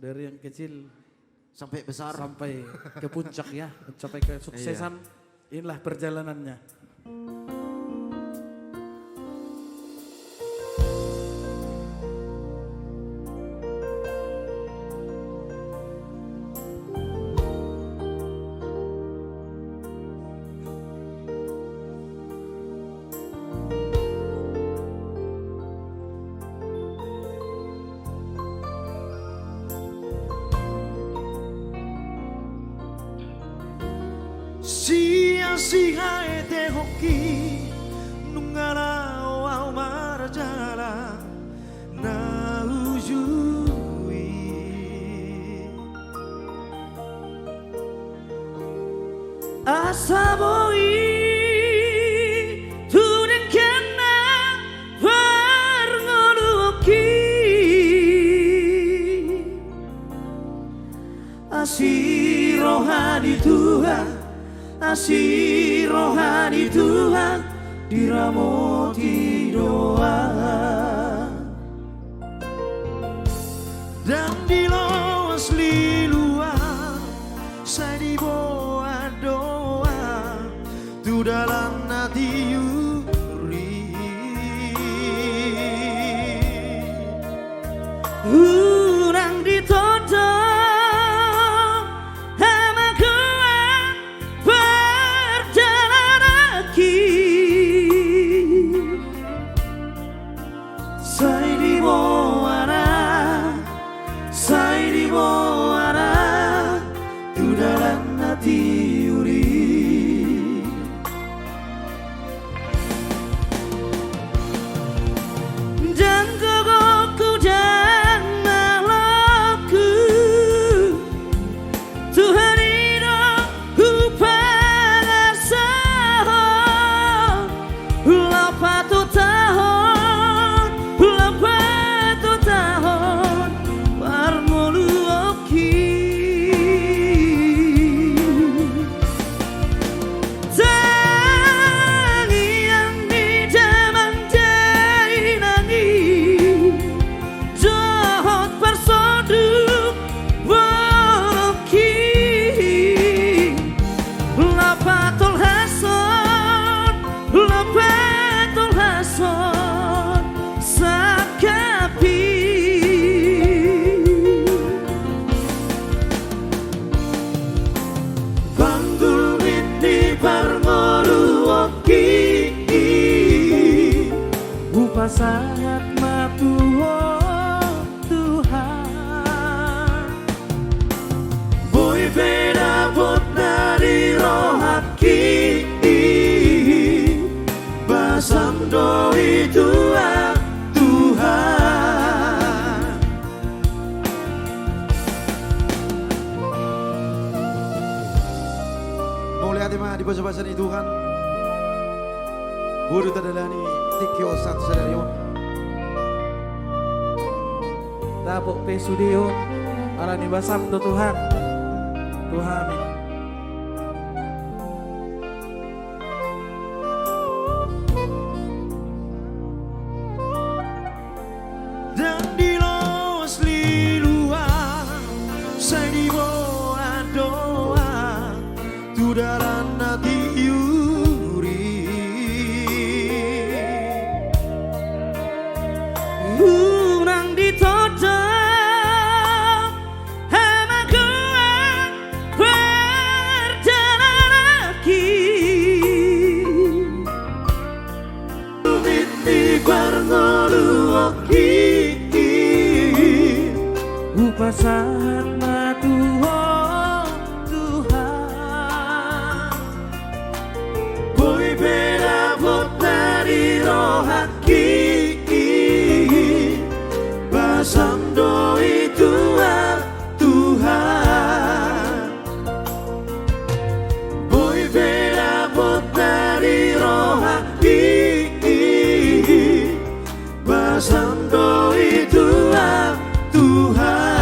dari yang kecil sampai besar. sampai ke puncak ya, mencapai kesuksesan. Inilah perjalanannya. Sia-sia ete hoki nungana au marajara na ujui asaboi tunen kena varngoluki asih rohani Tuhan, asih rohani Tuhan diramoti doa dan dilawas liluan saya dibawa doa tu dalam hati yuri urang ditodong sangat matuho Tuhan boy beda bot dari rohaki basam doi Tuhan mau lihat mah di bahasa ini Tuhan bodoh tadalani tikyo satu sadarion Tapok pesudio alani basam do Tuhan Tuhan dan dilos liluan saya dibawa doa tu dalam hati urang ditodong sama gua berjalan lagi Titi barnoluoki upasan matuho Tuhan boy beda bot dari rohaki Samdo itu Tuhan boy beda bot dari rohaki Samdo itu Tuhan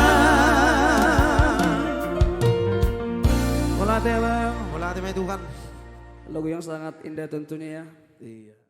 Mulate bang Mulate Tuhan lagu yang sangat indah tentunya ya. Iya.